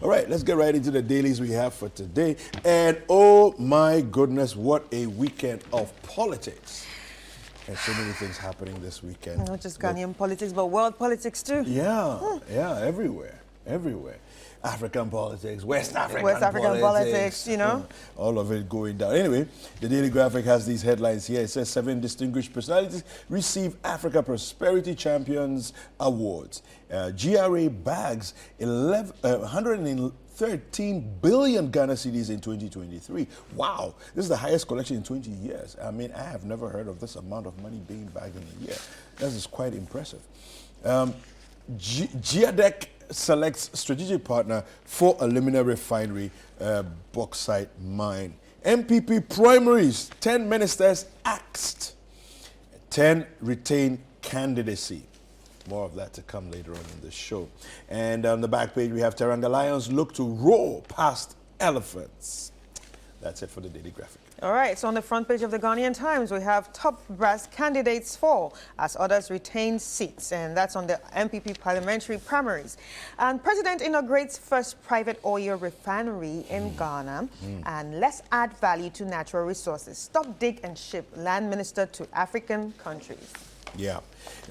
All right, let's get right into the dailies we have for today. And oh my goodness, what a weekend of politics. And so many things happening this weekend. Not just Ghanaian politics, but world politics too. Yeah, everywhere. African politics, West African politics, you know. All of it going down. Anyway, the Daily Graphic has these headlines here. It says 7 distinguished personalities receive Africa Prosperity Champions Awards. GRA bags 113 billion Ghana cedis in 2023. Wow, this is the highest collection in 20 years. I mean, I have never heard of this amount of money being bagged in a year. This is quite impressive. GIADEC selects strategic partner for alumina refinery bauxite mine. MPP primaries, 10 ministers axed, 10 retain candidacy. More of that to come later on in the show. And on the back page, we have Teranga Lions look to roar past elephants. That's it for the Daily Graphic. All right, so on the front page of the Ghanaian Times, we have top brass candidates fall as others retain seats, and that's on the MPP parliamentary primaries. And President inaugurates first private oil refinery in Ghana, and let's add value to natural resources. Stop, dig, and ship land minister to African countries. Yeah.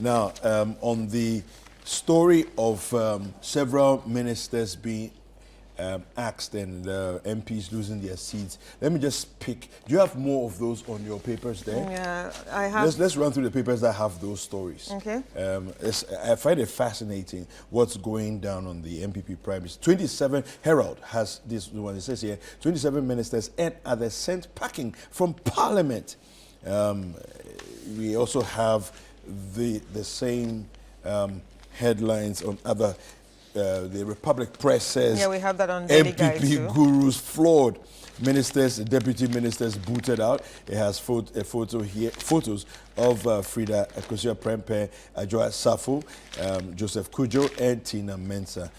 Now, on the story of several ministers being axed and MPs losing their seats, let me just pick. Do you have more of those on your papers there? Yeah, I have. Let's run through the papers that have those stories. Okay. I find it fascinating what's going down on the MPP primaries. 27 Herald has this one. It says here 27 ministers and others sent packing from Parliament. We also have the same headlines on other. The Republic Press says, yeah, we have that on Daily Guide too. MPP gurus flawed. Ministers, deputy ministers booted out. It has photos of Frida Akosua Prempeh, Adjoa Safo, Joseph Kujo, and Tina Mensah.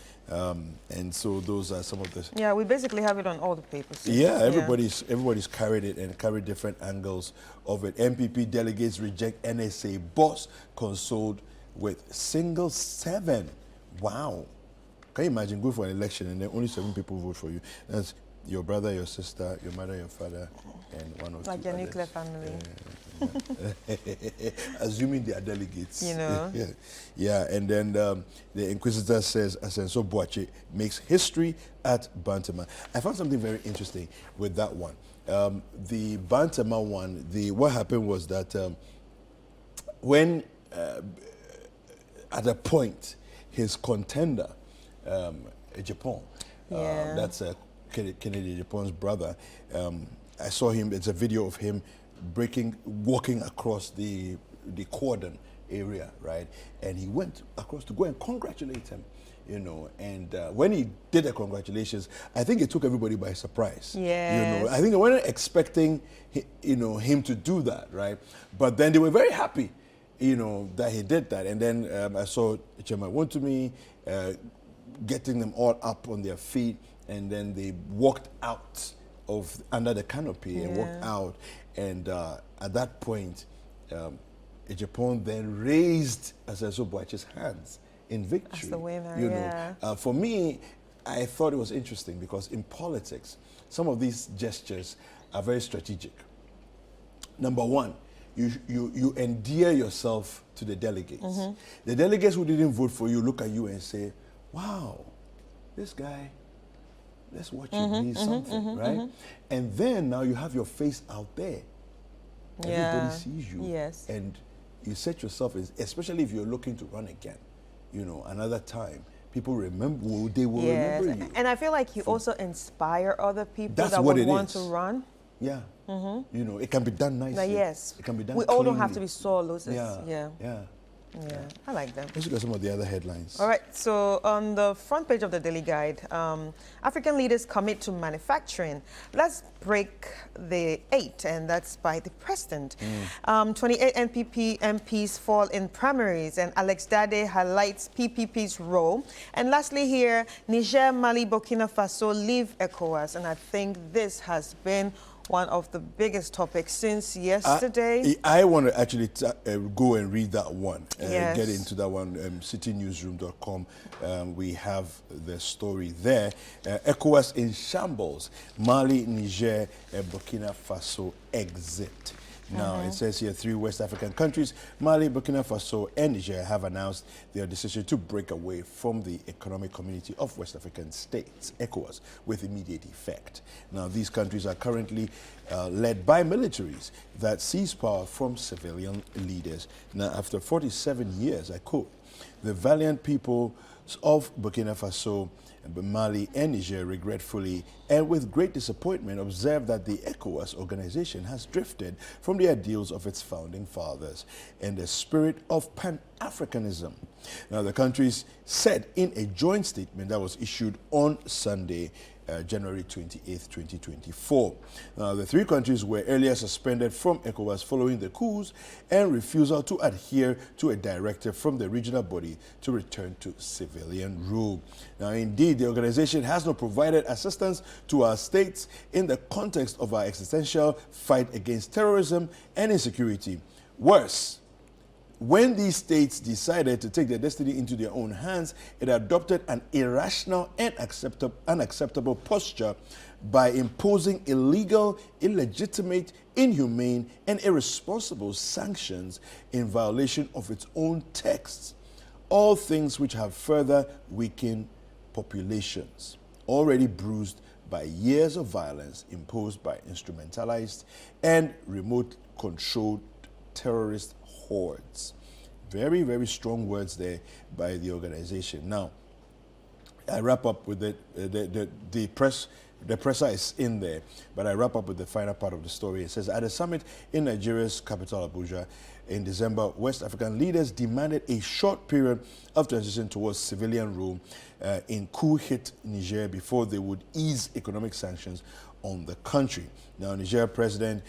And so those are some of the... Yeah, we basically have it on all the papers. Yeah, everybody's carried it and carried different angles of it. MPP delegates reject NSA boss consoled with single 7. Wow. Can you imagine going for an election and then only 7 people vote for you? That's your brother, your sister, your mother, your father, and one or two like your others. nuclear family. Assuming they are delegates. You know. Yeah, and then the Inquisitor says Asenso Boache makes history at Bantama. I found something very interesting with that one. The Bantama one, what happened was that when at a point his contender, Japan, that's Kennedy Japan's brother. I saw him. It's a video of him walking across the cordon area, right? And he went across to go and congratulate him, you know. And when he did the congratulations, I think it took everybody by surprise. Yes. You know, I think they weren't expecting, him to do that, right? But then they were very happy, you know, that he did that. And then I saw Chairman Wontumi getting them all up on their feet, and then they walked out under the canopy and walked out. And at that point, Japan then raised Asenso Boache's hands in victory. As the winner, you know. For me, I thought it was interesting because in politics, some of these gestures are very strategic. Number one, you endear yourself to the delegates. The delegates who didn't vote for you look at you and say, wow, this guy, let's watch him, he's something, right? And then now you have your face out there. Everybody sees you. Yes. And you set yourself, especially if you're looking to run again, you know, another time. People remember, they will remember you. And I feel like you also inspire other people That's that what would it want is. to run. Yeah. You know, it can be done nicely. Yes. It can be done We all don't have to cleanly. be sore losers. Yeah. I like them. Let's look at some of the other headlines. All right, so on the front page of the Daily Guide, African leaders commit to manufacturing. Let's break the 8, and that's by the president. 28 NPP MPs fall in primaries, and Alex Dade highlights PPP's role. And lastly here, Niger, Mali, Burkina Faso leave ECOWAS, and I think this has been one of the biggest topics since yesterday. I want to actually go and read that one, Yes. get into that one, citynewsroom.com. We have the story there. ECOWAS in shambles, Mali, Niger, Burkina Faso exit. Now, it says here 3 West African countries, Mali, Burkina Faso, and Niger, have announced their decision to break away from the Economic Community of West African States, ECOWAS, with immediate effect. Now, these countries are currently led by militaries that seize power from civilian leaders. Now, after 47 years, I quote, the valiant people of Burkina Faso, Mali, and Niger regretfully and with great disappointment observe that the ECOWAS organization has drifted from the ideals of its founding fathers and the spirit of Pan-Africanism. Now, the countries said in a joint statement that was issued on Sunday, January 28, 2024. Now, the 3 countries were earlier suspended from ECOWAS following the coups and refusal to adhere to a directive from the regional body to return to civilian rule. Now, indeed, the organization has not provided assistance to our states in the context of our existential fight against terrorism and insecurity. Worse, when these states decided to take their destiny into their own hands, it adopted an irrational and unacceptable posture by imposing illegal, illegitimate, inhumane, and irresponsible sanctions in violation of its own texts, all things which have further weakened populations, already bruised by years of violence imposed by instrumentalized and remote-controlled terrorist hordes. Very, very strong words there by the organization. Now, I wrap up with the press. The presser is in there, but I wrap up with the final part of the story. It says, at a summit in Nigeria's capital, Abuja, in December, West African leaders demanded a short period of transition towards civilian rule in coup-hit Niger before they would ease economic sanctions on the country. Now, Niger President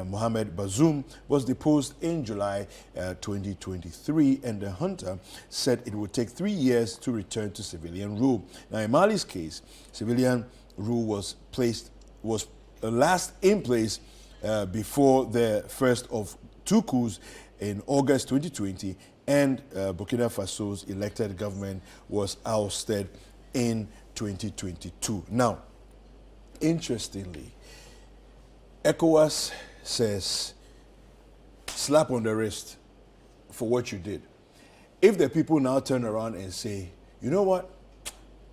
Mohamed Bazoum was deposed in July 2023, and the junta said it would take 3 years to return to civilian rule. Now, in Mali's case, civilian rule was last in place before the first of 2 coups in August 2020, and Burkina Faso's elected government was ousted in 2022. Now, interestingly, ECOWAS says, slap on the wrist for what you did. If the people now turn around and say, you know what,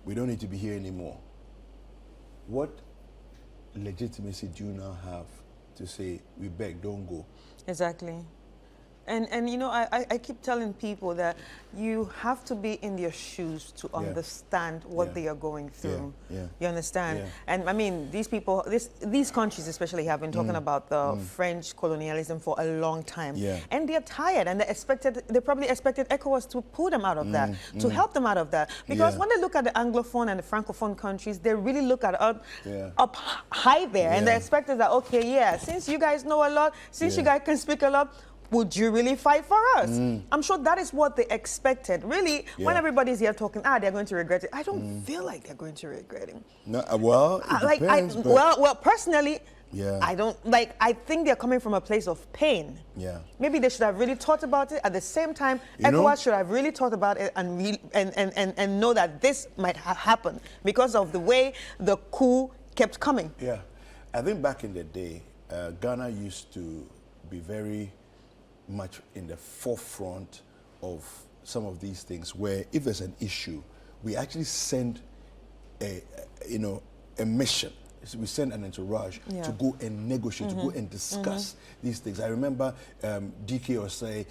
we don't need to be here anymore, what legitimacy do you now have to say, we beg, don't go? Exactly. And you know, I keep telling people that you have to be in their shoes to understand what they are going through. You understand? And I mean, these people, these countries especially have been talking about the French colonialism for a long time. And they're tired, and they probably expected ECOWAS to pull them out of that, to help them out of that. Because when they look at the Anglophone and the Francophone countries, they really look at up high there, and they expected that, okay, since you guys know a lot, since you guys can speak a lot, would you really fight for us? I'm sure that is what they expected. Really, when everybody's here talking, they're going to regret it. I don't feel like they're going to regret it. No, well, it depends, well, personally, I don't like. I think they're coming from a place of pain. Maybe they should have really thought about it. At the same time, ECOWAS should have really thought about it and know that this might have happened because of the way the coup kept coming. I think back in the day, Ghana used to be very much in the forefront of some of these things, where if there's an issue, we actually send a mission. We send an entourage to go and negotiate, to go and discuss these things. I remember DK Osei,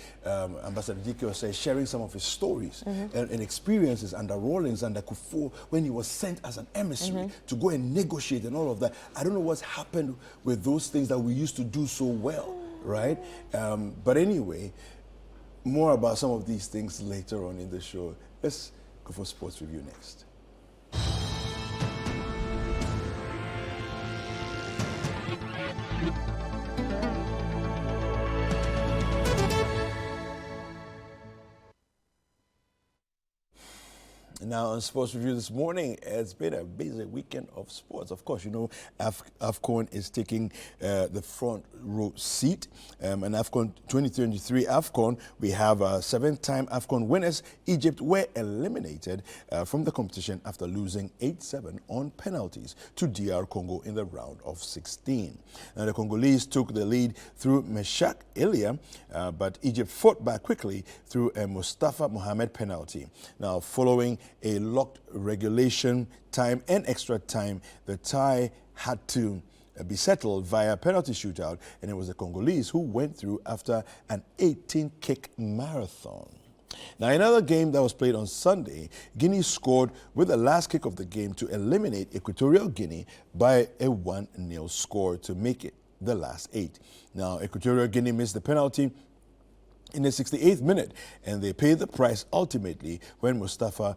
Ambassador DK Osei, sharing some of his stories and experiences under Rawlings, under Kufuor, when he was sent as an emissary to go and negotiate and all of that. I don't know what's happened with those things that we used to do so well. Right? But anyway, more about some of these things later on in the show. Let's go for sports review next. Now, on Sports Review this morning, it's been a busy weekend of sports. Of course, you know, AFCON is taking the front row seat. And AFCON 2023 AFCON, we have 7-time AFCON winners. Egypt were eliminated from the competition after losing 8-7 on penalties to DR Congo in the round of 16. Now, the Congolese took the lead through Meshak Elia, but Egypt fought back quickly through a Mustafa Mohamed penalty. Now, following a locked regulation time and extra time, the tie had to be settled via penalty shootout, and it was the Congolese who went through after an 18-kick marathon. Now, another game that was played on Sunday, Guinea scored with the last kick of the game to eliminate Equatorial Guinea by a 1-0 score to make it the last 8. Now, Equatorial Guinea missed the penalty in the 68th minute, and they paid the price ultimately when Mustafa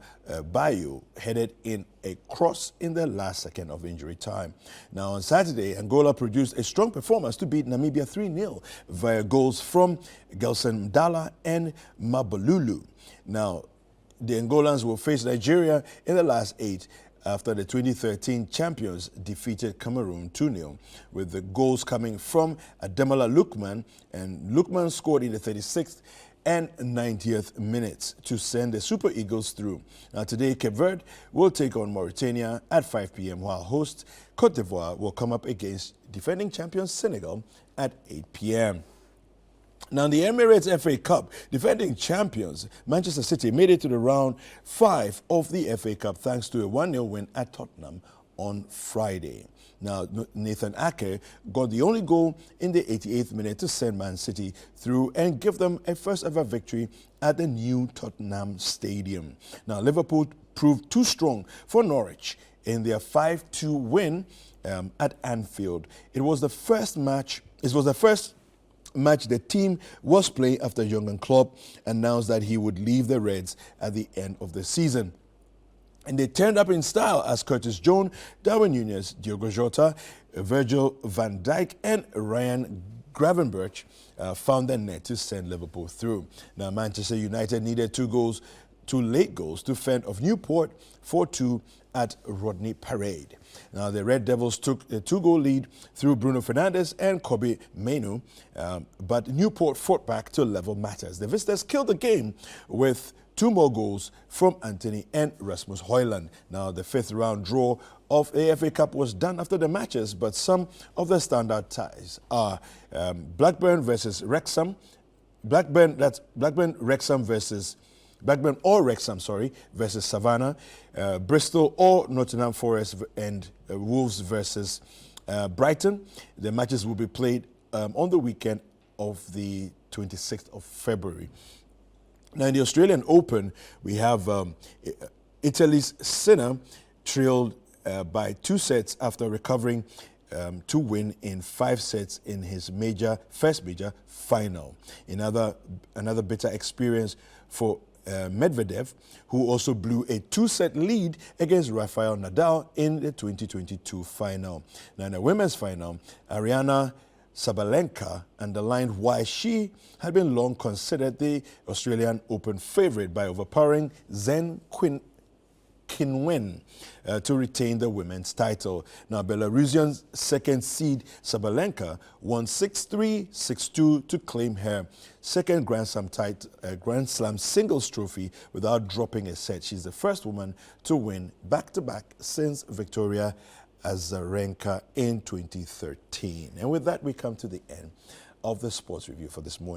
Bayo headed in a cross in the last second of injury time. Now, on Saturday, Angola produced a strong performance to beat Namibia 3-0 via goals from Gelson Mdala and Mabalulu. Now, the Angolans will face Nigeria in the last 8 after the 2013 champions defeated Cameroon 2-0, with the goals coming from Ademola Lookman, and Lookman scored in the 36th and 90th minutes to send the Super Eagles through. Now, today, Cape Verde will take on Mauritania at 5 p.m., while host Cote d'Ivoire will come up against defending champions Senegal at 8 p.m. Now, in the Emirates FA Cup, defending champions Manchester City made it to the round 5 of the FA Cup thanks to a 1-0 win at Tottenham on Friday. Now, Nathan Ake got the only goal in the 88th minute to send Man City through and give them a first-ever victory at the new Tottenham Stadium. Now, Liverpool proved too strong for Norwich in their 5-2 win at Anfield. It was the first match the team was playing after Jurgen Klopp announced that he would leave the Reds at the end of the season. And they turned up in style as Curtis Jones, Darwin Núñez, Diogo Jota, Virgil van Dijk and Ryan Gravenberch found the net to send Liverpool through. Now, Manchester United needed 2 late goals to fend off Newport 4-2 at Rodney Parade. Now, the Red Devils took a 2-goal lead through Bruno Fernandes and Kobe Mainoo, but Newport fought back to level matters. The visitors killed the game with 2 more goals from Anthony and Rasmus Højlund. Now, the 5th round draw of the FA Cup was done after the matches, but some of the standout ties are Blackburn or Wrexham versus Savannah, Bristol or Nottingham Forest and Wolves versus Brighton. The matches will be played on the weekend of the 26th of February. Now, in the Australian Open, we have Italy's Sinner trailed by 2 sets after recovering to win in 5 sets in his first major final. Another bitter experience for Medvedev, who also blew a 2-set lead against Rafael Nadal in the 2022 final. Now, in the women's final, Ariana Sabalenka underlined why she had been long considered the Australian Open favorite by overpowering Zheng Qinwen to retain the women's title. Now, Belarusian second seed Sabalenka won 6-3, 6-2 to claim her second Grand Slam singles trophy without dropping a set. She's the first woman to win back-to-back since Victoria Azarenka in 2013. And with that, we come to the end of the sports review for this morning.